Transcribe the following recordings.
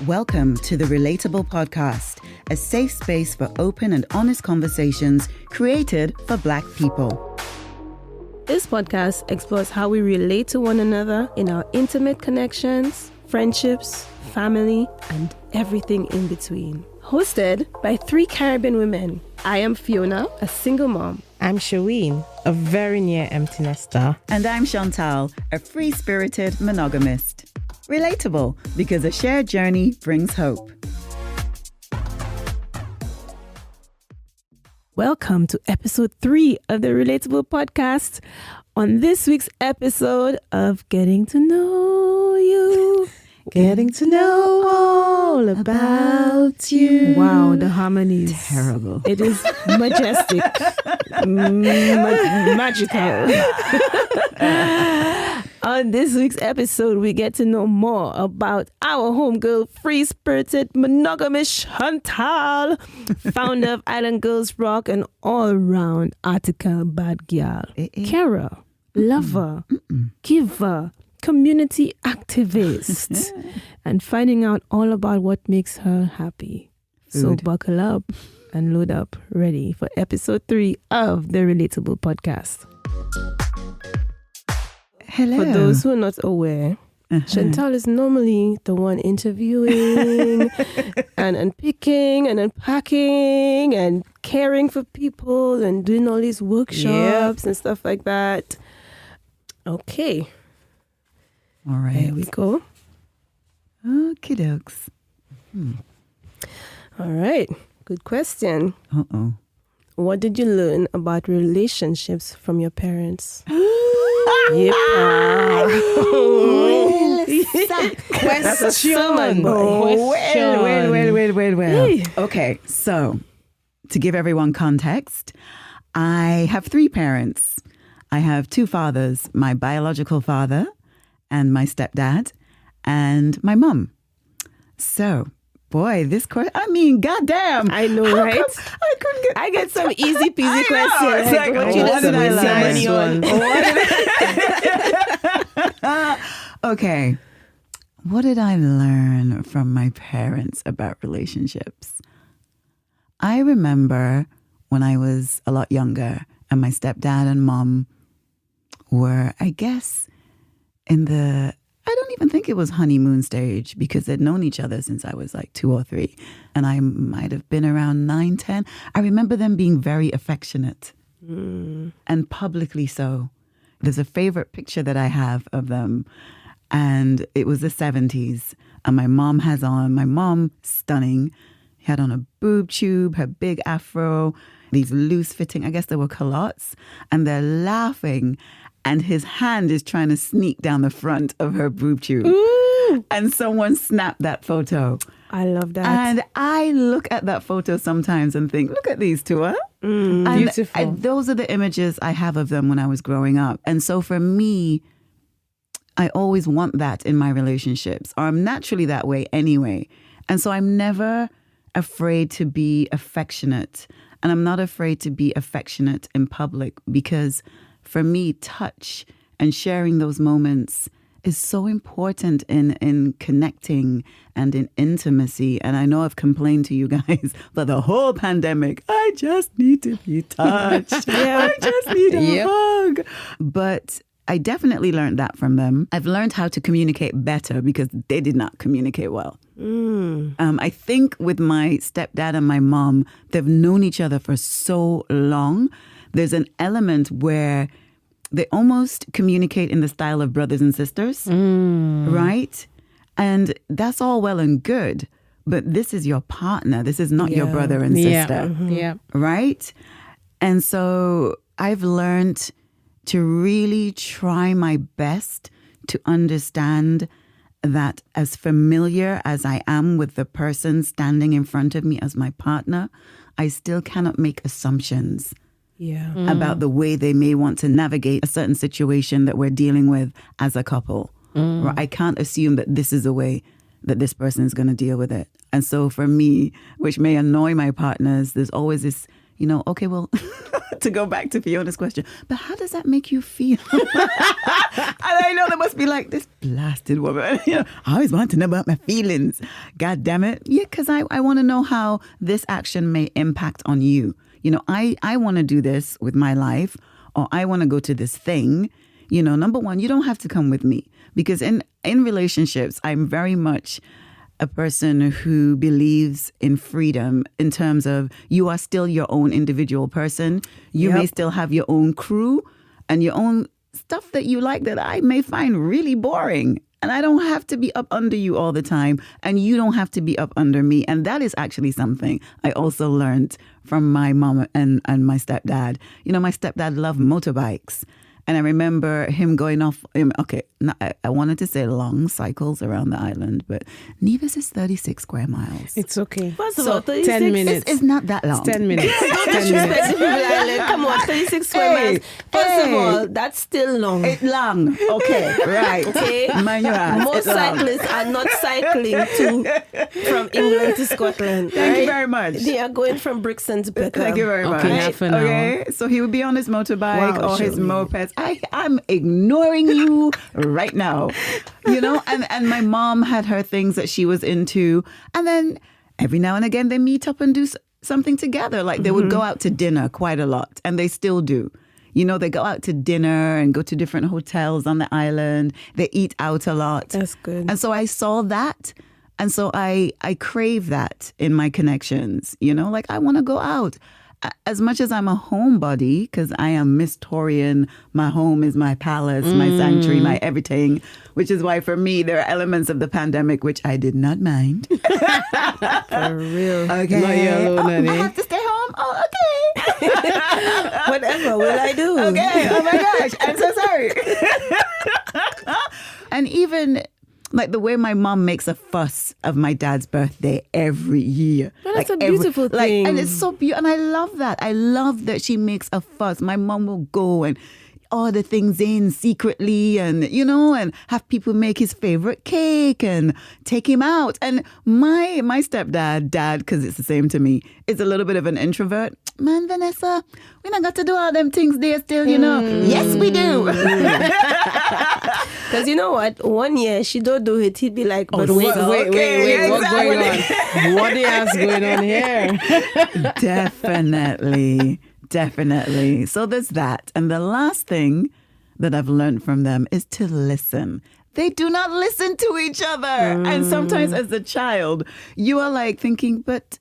Welcome to the Relateable podcast, a safe space for open and honest conversations created for Black people. This podcast explores how we relate to one another in our intimate connections, friendships, family, and everything in between. Hosted by 3 Caribbean women. I am Fiona, a single mom. I'm Shireen, a very near empty nester. And I'm Chantal, a free-spirited monogamist. Relatable, because a shared journey brings hope. Welcome to episode 3 of the Relatable podcast. On this week's episode of Getting to Know You. Getting to know all about you. Wow, the harmony is terrible. It is majestic, magical. On this week's episode, we get to know more about our homegirl, free-spirited, monogamous Chantal, founder of Island Girls Rock, and all-round article Bad Gyal, carer, lover, giver, community activist, and finding out all about what makes her happy. Food. So buckle up and load up, ready for episode 3 of the Relatable podcast. Hello. For those who are not aware, Chantal is normally the one interviewing and unpicking and unpacking and caring for people and doing all these workshops and stuff like that. Okay. All right. There we go. Okie dokes. All right. Good question. Uh-oh. What did you learn about relationships from your parents? Yep. Question. Well. Okay, so to give everyone context, I have 3 parents. I have 2 fathers, my biological father and my stepdad and my mum. So, boy, this question, I mean, goddamn. I know, right? I couldn't get... I get some easy peasy questions. It's like, what you what did did I learn? Okay. What did I learn from my parents about relationships? I remember when I was a lot younger and my stepdad and mom were, I guess, in the... I don't even think it was honeymoon stage because they'd known each other since I was like 2 or 3. And I might have been around 9, 10. I remember them being very affectionate and publicly so. There's a favorite picture that I have of them. And it was the 70s. And my mom, stunning, had on a boob tube, her big afro, these loose fitting, I guess they were culottes. And they're laughing. And his hand is trying to sneak down the front of her boob tube. Ooh. And someone snapped that photo. I love that. And I look at that photo sometimes and think, look at these 2, huh? Beautiful. Those are the images I have of them when I was growing up. And so for me, I always want that in my relationships. Or I'm naturally that way anyway. And so I'm never afraid to be affectionate. And I'm not afraid to be affectionate in public because... for me, touch and sharing those moments is so important in connecting and in intimacy. And I know I've complained to you guys for the whole pandemic. I just need to be touched. I just need a hug. But I definitely learned that from them. I've learned how to communicate better because they did not communicate well. I think with my stepdad and my mom, they've known each other for so long. There's an element where they almost communicate in the style of brothers and sisters, right? And that's all well and good, but this is your partner. This is not your brother and sister, right? And so I've learned to really try my best to understand that as familiar as I am with the person standing in front of me as my partner, I still cannot make assumptions about the way they may want to navigate a certain situation that we're dealing with as a couple. Or I can't assume that this is the way that this person is going to deal with it. And so for me, which may annoy my partners, there's always this okay, well, to go back to Fiona's question, but how does that make you feel? And I know there must be like, this blasted woman, I always want to know about my feelings. God damn it. Yeah, because I want to know how this action may impact on you. I want to do this with my life, or I want to go to this thing. Number one, you don't have to come with me, because in relationships, I'm very much a person who believes in freedom in terms of you are still your own individual person. You may still have your own crew and your own stuff that you like that I may find really boring. And I don't have to be up under you all the time. And you don't have to be up under me. And that is actually something I also learned from my mom and my stepdad. My stepdad loved motorbikes. And I remember him going off, I wanted to say long cycles around the island, but Nevis is 36 square miles. It's okay. First of all, 10 minutes. It's not that long. It's 10 minutes. Don't disrespect the people island. Come on, 36 square miles. First of all, that's still long. It's long. Okay, right. Okay. Mind your ass. Most cyclists are not cycling from England to Scotland. Thank you very much. They are going from Brixton to Peckham. Thank you very much. Okay, half an hour. Okay, so he would be on his motorbike or his Shirley. moped. I'm ignoring you right now. And my mom had her things that she was into. And then every now and again, they meet up and do something together. Like they would go out to dinner quite a lot. And they still do. They go out to dinner and go to different hotels on the island. They eat out a lot. That's good. And so I saw that. And so I crave that in my connections. Like I want to go out. As much as I'm a homebody, because I am Miss Torian, my home is my palace, my sanctuary, my everything, which is why for me, there are elements of the pandemic which I did not mind. For real. Okay. Not you alone, honey. I have to stay home? Oh, okay. Whatever will I do? Okay. Oh my gosh. I'm so sorry. And even like the way my mom makes a fuss of my dad's birthday every year. Well, that's like a beautiful thing. And it's so beautiful. And I love that. I love that she makes a fuss. My mom will go and order things in secretly and, and have people make his favorite cake and take him out. And my stepdad, dad, because it's the same to me, is a little bit of an introvert. Man, Vanessa, we not got to do all them things there still, Yes, we do. Because you know what? 1 year, she don't do it. He'd be like, but wait, wait. exactly. What's going on? What else going on here? Definitely. So there's that. And the last thing that I've learned from them is to listen. They do not listen to each other. And sometimes as a child, you are like thinking, but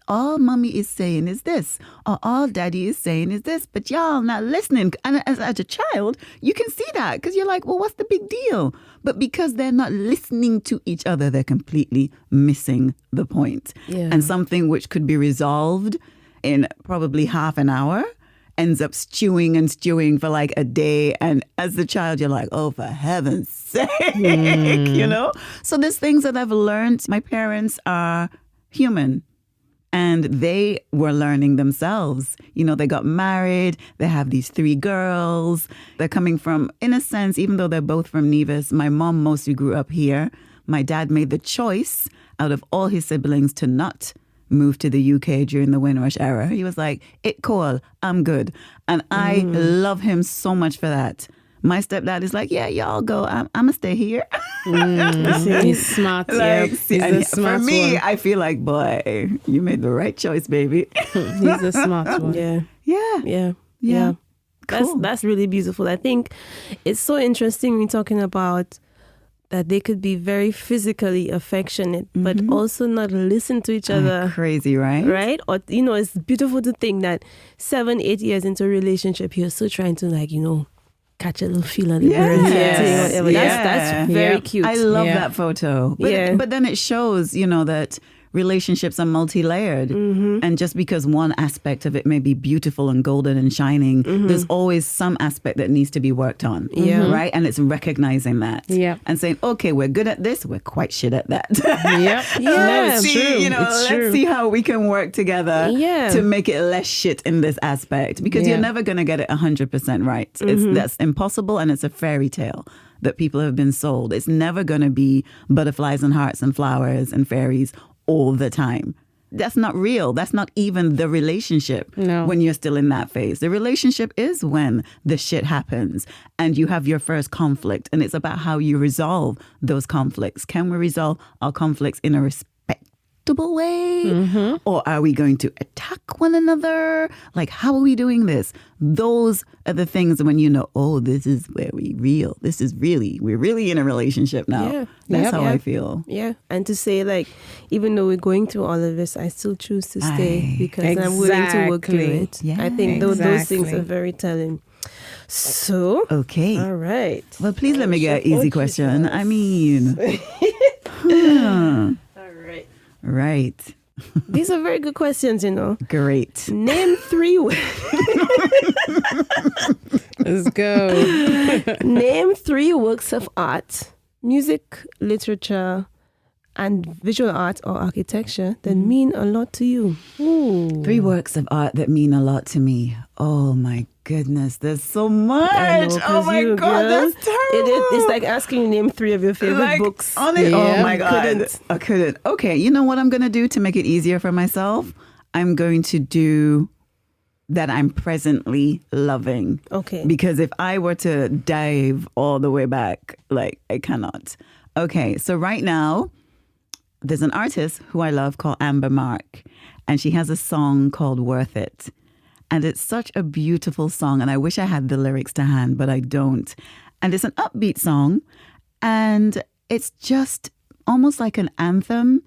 all mommy is saying is this, or all daddy is saying is this, but y'all not listening. And as a child, you can see that because you're like, well, what's the big deal? But because they're not listening to each other, they're completely missing the point. Yeah. And something which could be resolved in probably half an hour ends up stewing for like a day. And as the child, you're like, oh, for heaven's sake, So there's things that I've learned. My parents are human. And they were learning themselves. They got married. They have these 3 girls. They're coming from, in a sense, even though they're both from Nevis, my mom mostly grew up here. My dad made the choice out of all his siblings to not move to the UK during the Windrush era. He was like, it cool, I'm good. And I love him so much for that. My stepdad is like, yeah, y'all go. I'm going to stay here. He's smart. He's the smart for me, one. I feel like, boy, you made the right choice, baby. He's the smart one. Yeah. Cool. That's really beautiful. I think it's so interesting when talking about that they could be very physically affectionate, but also not listen to each other. Crazy, right? Right? Or, it's beautiful to think that 7-8 years into a relationship, you're still trying to, catch a little feel of the birds. Whatever. That's very cute. I love that photo. But then it shows, that relationships are multi-layered. And just because one aspect of it may be beautiful and golden and shining, there's always some aspect that needs to be worked on. Right? And it's recognizing that. And saying, okay, we're good at this. We're quite shit at that. Let's see, let's see how we can work together to make it less shit in this aspect. Because you're never going to get it 100% right. That's impossible, and it's a fairy tale that people have been sold. It's never going to be butterflies and hearts and flowers and fairies all the time. that's not real. That's not even the relationship when you're still in that phase. The relationship is when the shit happens and you have your first conflict. And it's about how you resolve those conflicts. Can we resolve our conflicts in a respectable way? Or are we going to attack one another? Like, how are we doing this? Those are the things when you know, oh, this is where we're really in a relationship now. Yeah. That's how I feel. Yeah. And to say, like, even though we're going through all of this, I still choose to stay because I'm willing to work through it. Yeah, I think those things are very telling. So, okay. All right. Well, please let me get an easy question. I mean, All right. Right. These are very good questions, you know. Great. Name 3 Let's go. Name 3 works of art, music, literature, and visual art or architecture that mean a lot to you. Ooh. 3 works of art that mean a lot to me. Oh my goodness, there's so much. Oh my God, girl, that's terrible. It's like asking you name 3 of your favorite books. Oh my God. I couldn't. Okay, you know what I'm going to do to make it easier for myself? I'm going to do that I'm presently loving. Okay. Because if I were to dive all the way back, like, I cannot. Okay, so right now, there's an artist who I love called Amber Mark, and she has a song called Worth It. And it's such a beautiful song, and I wish I had the lyrics to hand, but I don't. And it's an upbeat song, and it's just almost like an anthem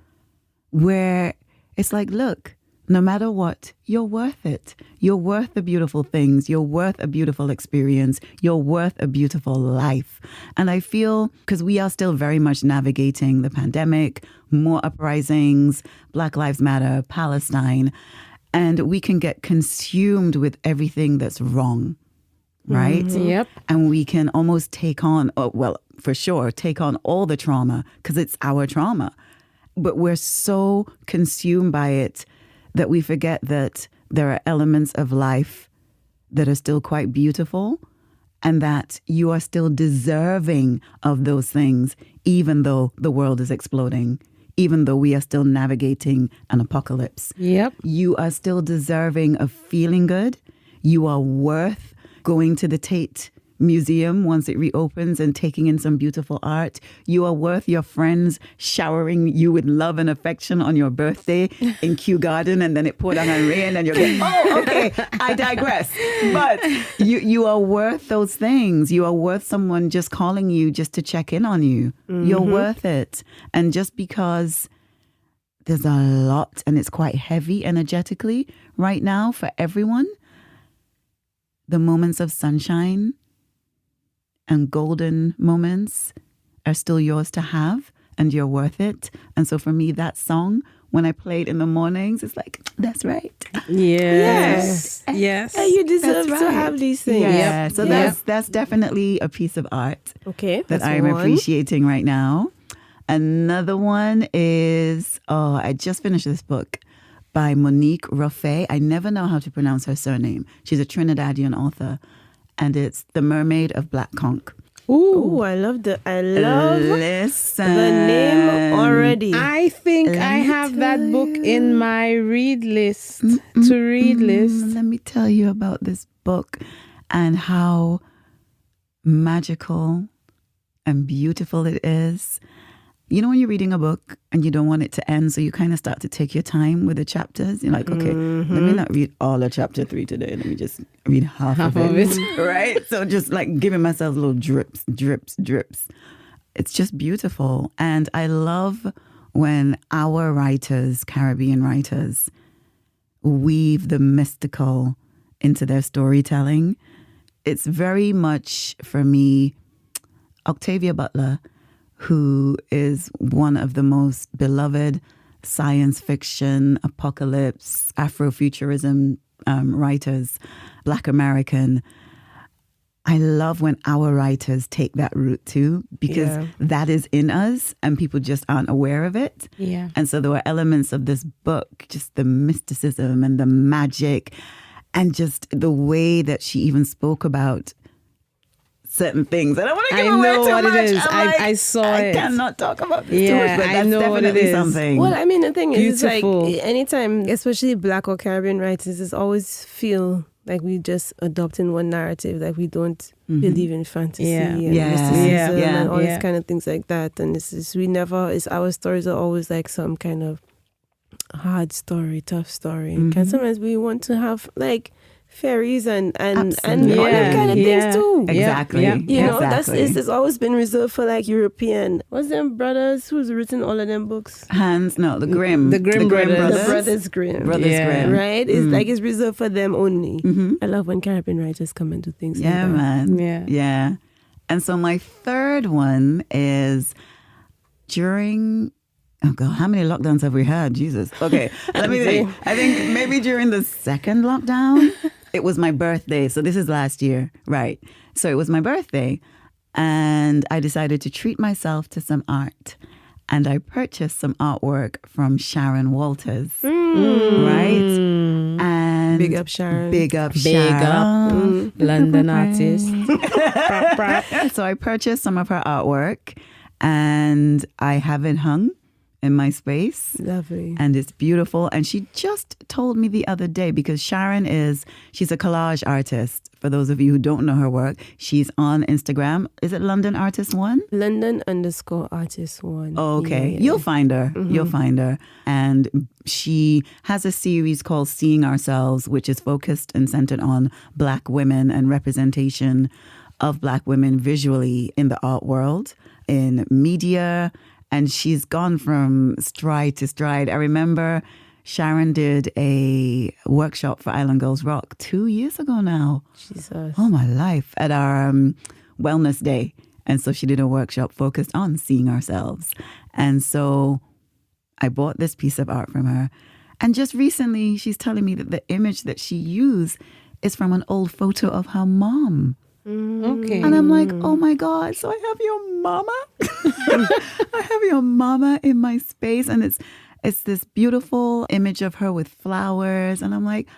where it's like, look, no matter what, you're worth it. You're worth the beautiful things. You're worth a beautiful experience. You're worth a beautiful life. And I feel, because we are still very much navigating the pandemic, more uprisings, Black Lives Matter, Palestine, and we can get consumed with everything that's wrong, right? Yep. And we can almost take on, for sure, take on all the trauma because it's our trauma. But we're so consumed by it that we forget that there are elements of life that are still quite beautiful and that you are still deserving of those things, even though the world is exploding, even though we are still navigating an apocalypse. Yep. You are still deserving of feeling good. You are worth going to the Tate Museum once it reopens and taking in some beautiful art. You are worth your friends showering you with love and affection on your birthday in Kew Garden, and then it poured down on rain and you're like, oh, okay, I digress. But you are worth those things. You are worth someone just calling you just to check in on you. You're worth it. And just because there's a lot and it's quite heavy energetically right now for everyone, the moments of sunshine and golden moments are still yours to have, and you're worth it. And so for me, that song, when I play it in the mornings, it's like, that's right. Yes. Yes. And you deserve That's to right. have these things. Yeah. So that's definitely a piece of art Okay. that I'm appreciating right now. Another one is, I just finished this book by Monique Roffey. I never know how to pronounce her surname. She's a Trinidadian author. And it's The Mermaid of Black Conch. Ooh, I love the name already. I think I have that book in my read list, to read list. Let me tell you about this book and how magical and beautiful it is. You know when you're reading a book and you don't want it to end, so you kind of start to take your time with the chapters. You're like, okay, let me not read all of chapter 3 today. Let me just read half of it. Right? So just like giving myself little drips. It's just beautiful. And I love when our writers, Caribbean writers, weave the mystical into their storytelling. It's very much, for me, Octavia Butler, who is one of the most beloved science fiction, apocalypse, Afrofuturism writers, Black American. I love when our writers take that route too, because that is in us and people just aren't aware of it. Yeah. And so there were elements of this book, just the mysticism and the magic and just the way that she even spoke about certain things. I don't want to give I away know too what much. it is. I'm like, I saw I it. cannot talk about this too Yeah, much, but I that's know what it definitely is. something. Well, I mean, the thing is, Beautiful. it's like anytime, especially Black or Caribbean writers, it's always feel like we just adopting one narrative, like we don't believe in fantasy and mysticism and all these kind of things like that. And our stories are always like some kind of hard story, tough story. And sometimes we want to have like fairies and all them kind of things too. Exactly. You know, it's always been reserved for like European. What's them brothers who's written all of them books? The Grimm. The Grimm brothers. The Brothers Grimm. Grimm. Right? It's like it's reserved for them only. I love when Caribbean writers come and do things like that. Man. Yeah. And so my third one is during... Oh God, how many lockdowns have we had? Jesus. Okay, let me think. I think maybe during the second lockdown, it was my birthday. So this is last year, right? So it was my birthday, and I decided to treat myself to some art. And I purchased some artwork from Sharon Walters, right? And Big up Sharon. Big up Sharon. London artist. So I purchased some of her artwork, and I have it hung in my space. Lovely. And it's beautiful. And she just told me the other day, because she's a collage artist. For those of you who don't know her work, she's on Instagram. Is it London Artist 1? London_Artist 1. Oh, okay. Yeah. You'll find her. You'll find her. And she has a series called Seeing Ourselves, which is focused and centered on Black women and representation of Black women visually in the art world, in media. And she's gone from stride to stride. I remember Sharon did a workshop for Island Girls Rock 2 years ago now. Jesus. Oh, my life. At our wellness day. And so she did a workshop focused on seeing ourselves. And so I bought this piece of art from her. And just recently, she's telling me that the image that she used is from an old photo of her mom. Okay. And I'm like, oh my God, so I have your mama? I have your mama in my space. And it's this beautiful image of her with flowers. And I'm like,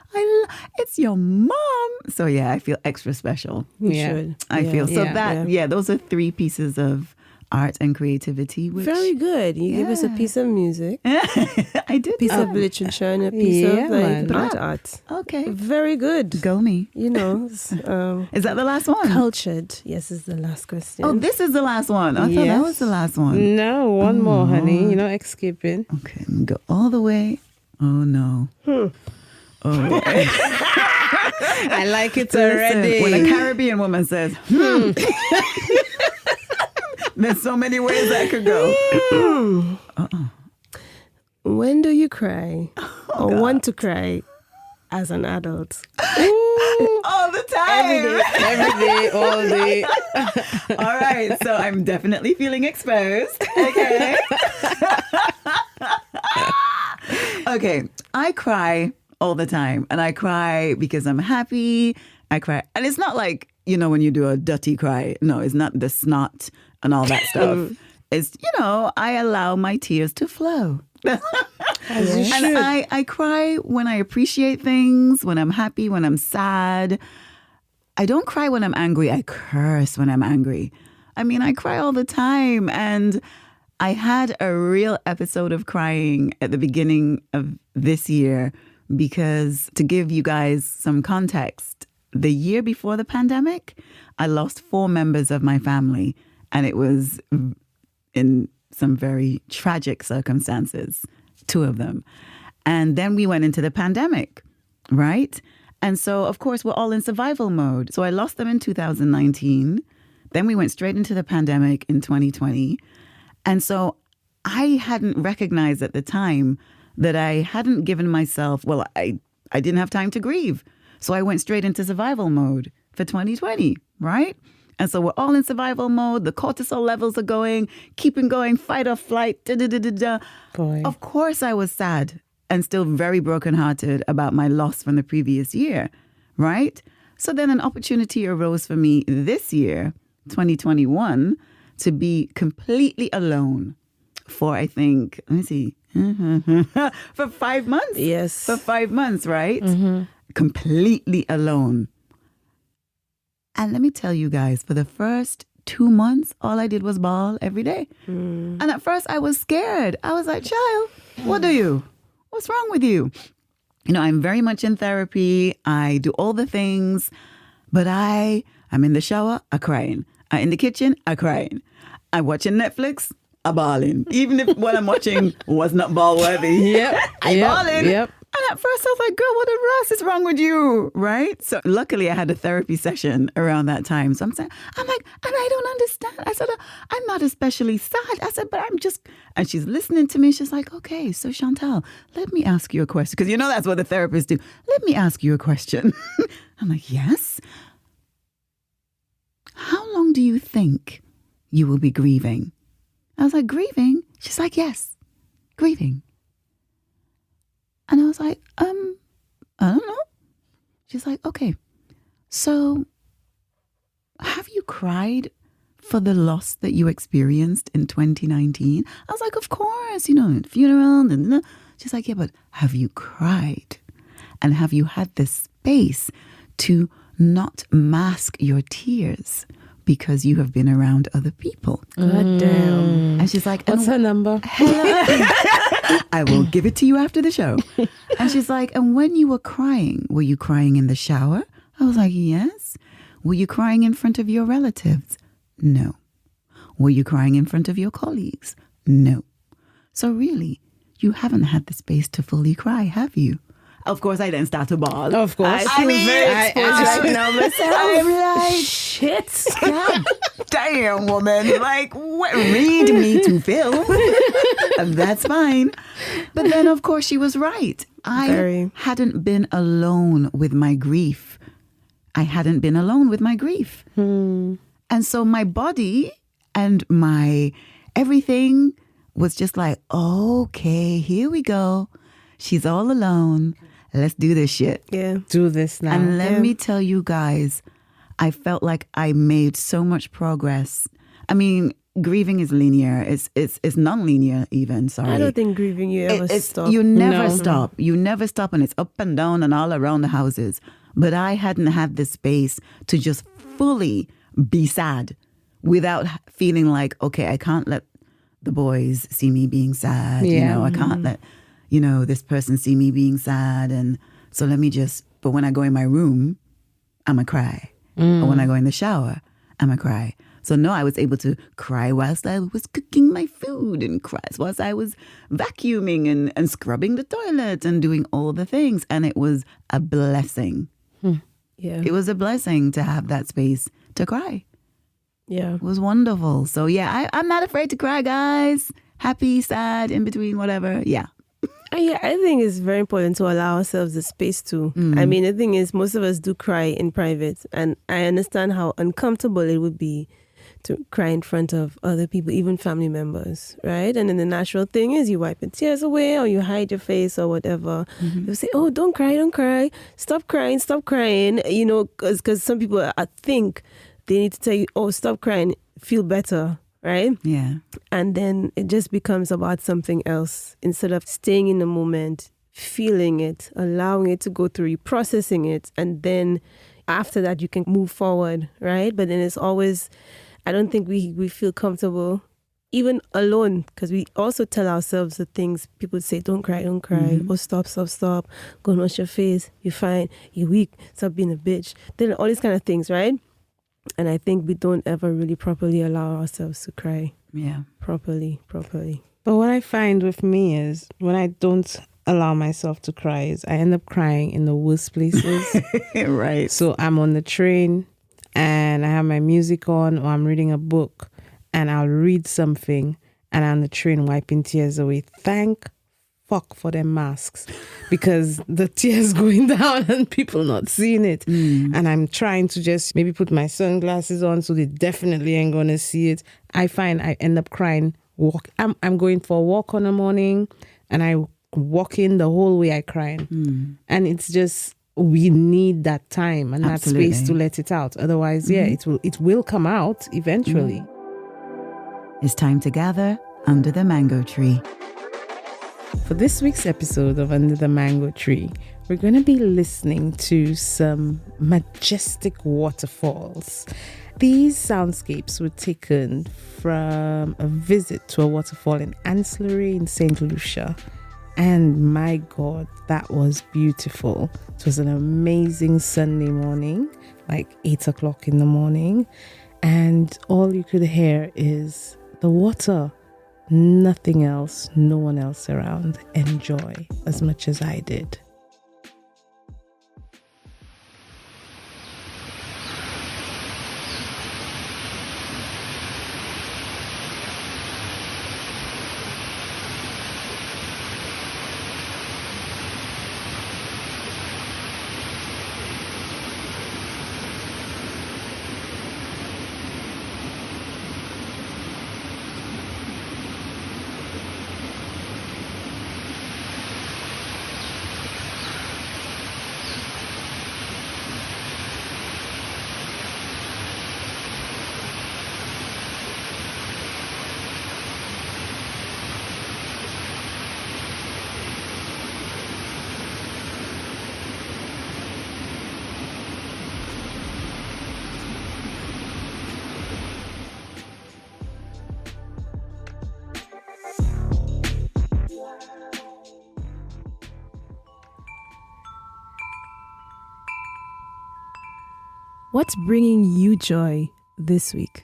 it's your mom. So yeah, I feel extra special. You should. I feel so Yeah. those are 3 pieces of art and creativity. Which, Very good. You give us a piece of music, I did. piece of literature, and a piece of like art. Okay. Very good. Go me. You know, Is that the last one? cultured. Yes, is the last question. Oh, this is the last one. I thought that was the last one. No, one more, honey. You're not escaping. Okay, go all the way. Oh no. Oh. I like it Listen, already. when a Caribbean woman says, there's so many ways that could go. When do you cry or want to cry as an adult? All the time. Every day, all day. All right, so I'm definitely feeling exposed. Okay. Okay, I cry all the time. And I cry because I'm happy. I cry. And it's not like, when you do a dirty cry. No, it's not the snot and all that stuff. It's, I allow my tears to flow. As you should. And I cry when I appreciate things, when I'm happy, when I'm sad. I don't cry when I'm angry. I curse when I'm angry. I mean, I cry all the time. And I had a real episode of crying at the beginning of this year because, to give you guys some context, the year before the pandemic, I lost 4 members of my family. And it was in some very tragic circumstances, 2 of them. And then we went into the pandemic, right? And so, of course, we're all in survival mode. So I lost them in 2019. Then we went straight into the pandemic in 2020. And so I hadn't recognized at the time that I hadn't given myself, I didn't have time to grieve. So I went straight into survival mode for 2020, right? And so we're all in survival mode. The cortisol levels are going, keeping going, fight or flight, Boy. Of course I was sad and still very brokenhearted about my loss from the previous year, right? So then an opportunity arose for me this year, 2021, to be completely alone for, I think, let me see, for 5 months. Yes. For 5 months, right? Completely alone. And let me tell you guys, for the first 2 months, all I did was bawl every day. And at first I was scared. I was like, child, what do you? What's wrong with you? You know, I'm very much in therapy. I do all the things, but I'm in the shower, I'm crying. I'm in the kitchen, I'm crying. I'm watching Netflix, I'm bawling. Even if what I'm watching was not bawl worthy. I'm bawling. And at first I was like, girl, what the rest is wrong with you? Right? So luckily I had a therapy session around that time. So I'm like, and I don't understand. I said, I'm not especially sad. I said, but I'm just, and she's listening to me. She's like, okay, so Chantal, let me ask you a question. Because you know that's what the therapists do. Let me ask you a question. I'm like, yes. How long do you think you will be grieving? I was like, grieving? She's like, yes, grieving. And I was like, I don't know. She's like, okay, so have you cried for the loss that you experienced in 2019? I was like, of course, you know, funeral. And she's like, yeah, but have you cried? And have you had the space to not mask your tears because you have been around other people? God damn. And she's like, what's her number? I will give it to you after the show. And she's like, and when you were you crying in the shower? I was like, yes. Were you crying in front of your relatives? No. Were you crying in front of your colleagues? No. So really, you haven't had the space to fully cry, have you? Of course, I then start to bawl. Of course. I feel very exposed right now myself. I'm like, shit. God damn, woman. Like, read me to film. That's fine. But then, of course, she was right. I hadn't been alone with my grief. And so my body and my everything was just like, okay, here we go. She's all alone. Let's do this shit. Yeah. Do this now. And let me tell you guys, I felt like I made so much progress. I mean, grieving is linear. It's non-linear even, sorry. I don't think grieving you ever stop. You never stop. You never stop, and it's up and down and all around the houses. But I hadn't had the space to just fully be sad without feeling like, okay, I can't let the boys see me being sad. Yeah. You know, I can't let, you know, this person see me being sad. And so but when I go in my room, I'm a cry. Or when I go in the shower, I'm a cry. So no, I was able to cry whilst I was cooking my food and cry whilst I was vacuuming and scrubbing the toilet and doing all the things. And it was a blessing. Yeah. It was a blessing to have that space to cry. Yeah. It was wonderful. So yeah, I'm not afraid to cry, guys. Happy, sad, in between, whatever. Yeah. Yeah, I think it's very important to allow ourselves the space to. I mean, the thing is, most of us do cry in private, and I understand how uncomfortable it would be to cry in front of other people, even family members, right? And then the natural thing is you wipe the tears away or you hide your face or whatever. You say, oh, don't cry. Stop crying, you know, because some people, I think they need to tell you, oh, stop crying, feel better, right? Yeah. And then it just becomes about something else instead of staying in the moment, feeling it, allowing it to go through you, processing it. And then after that, you can move forward, right? But then it's always, I don't think we feel comfortable, even alone, because we also tell ourselves the things people say, don't cry, or stop, go and wash your face, you're fine, you're weak, stop being a bitch. Then all these kind of things, right? And I think we don't ever really properly allow ourselves to cry. Yeah. Properly. But what I find with me is when I don't allow myself to cry is I end up crying in the worst places. Right. So I'm on the train and I have my music on or I'm reading a book and I'll read something and I'm on the train wiping tears away. Thank fuck for them masks because the tears going down and people not seeing it. And I'm trying to just maybe put my sunglasses on so they definitely ain't gonna see it. I find I end up crying. I'm going for a walk on the morning and I walk in the whole way I crying. And it's just, we need that time and Absolutely. that space to let it out. Otherwise, it will come out eventually. It's time to gather under the mango tree. For this week's episode of Under the Mango Tree, we're going to be listening to some majestic waterfalls. These soundscapes were taken from a visit to a waterfall in Ancillary in St. Lucia. And my God, that was beautiful. It was an amazing Sunday morning, like 8 o'clock in the morning. And all you could hear is the water. Nothing else, no one else around. Enjoy as much as I did. What's bringing you joy this week?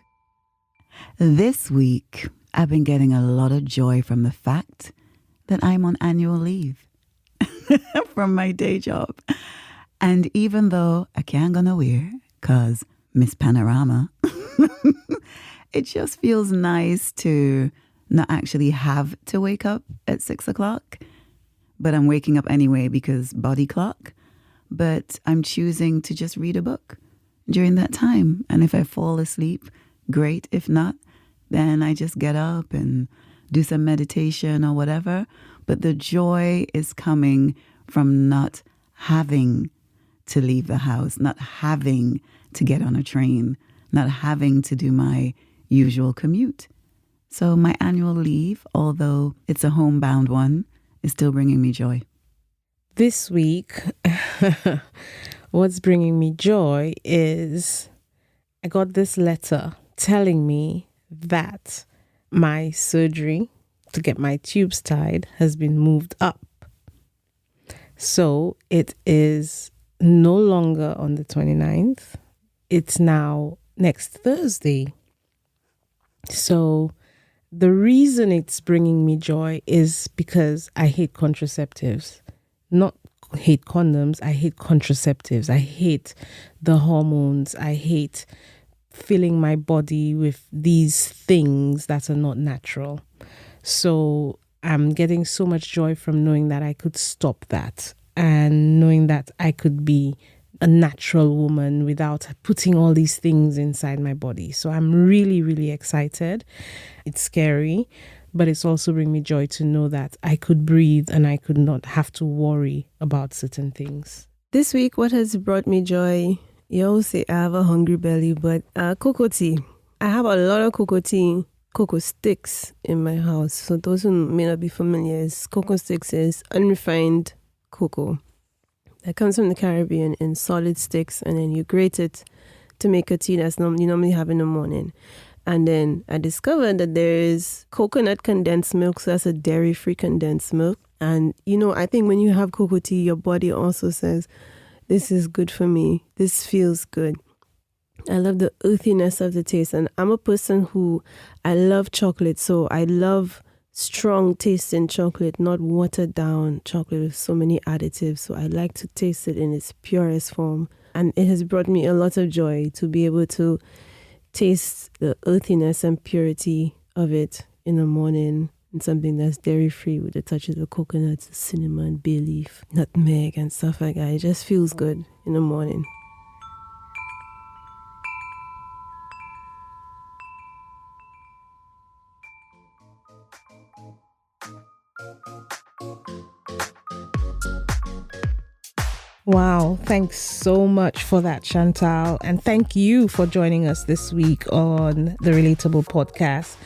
This week, I've been getting a lot of joy from the fact that I'm on annual leave from my day job. And even though I can't go nowhere, because Miss Panorama, it just feels nice to not actually have to wake up at 6 o'clock. But I'm waking up anyway because body clock. But I'm choosing to just read a book during that time. And if I fall asleep, great. If not, then I just get up and do some meditation or whatever. But the joy is coming from not having to leave the house, not having to get on a train, not having to do my usual commute. So my annual leave, although it's a homebound one, is still bringing me joy. This week, what's bringing me joy is I got this letter telling me that my surgery to get my tubes tied has been moved up. So it is no longer on the 29th. It's now next Thursday. So the reason it's bringing me joy is because I hate contraceptives. Not hate condoms, I hate contraceptives. I hate the hormones. I hate filling my body with these things that are not natural. So I'm getting so much joy from knowing that I could stop that and knowing that I could be a natural woman without putting all these things inside my body. So I'm really, really excited. It's scary, but it's also bringing me joy to know that I could breathe and I could not have to worry about certain things. This week, what has brought me joy? You always say I have a hungry belly, but cocoa tea. I have a lot of cocoa tea, cocoa sticks in my house. So those who may not be familiar, cocoa sticks is unrefined cocoa that comes from the Caribbean in solid sticks, and then you grate it to make a tea that's you normally have in the morning. And then I discovered that there is coconut condensed milk, so that's a dairy-free condensed milk. And, I think when you have cocoa tea, your body also says, this is good for me. This feels good. I love the earthiness of the taste. And I'm a person who, I love chocolate, so I love strong tasting chocolate, not watered down chocolate with so many additives. So I like to taste it in its purest form. And it has brought me a lot of joy to be able to taste the earthiness and purity of it in the morning, and something that's dairy-free with the touches of coconuts, cinnamon, bay leaf, nutmeg, and stuff like that. It just feels good in the morning. Wow, thanks so much for that, Chantal. And thank you for joining us this week on the Relatable podcast.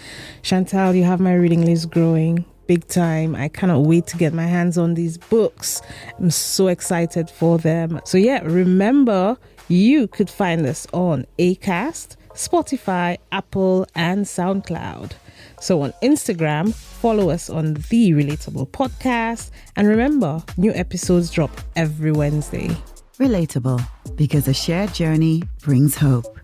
Chantal, you have my reading list growing. big time. I cannot wait to get my hands on these books. I'm so excited for them. So yeah, remember, you could find us on Acast, Spotify, Apple, and SoundCloud. So on Instagram, follow us on The Relatable Podcast. And remember, new episodes drop every Wednesday. Relatable, because a shared journey brings hope.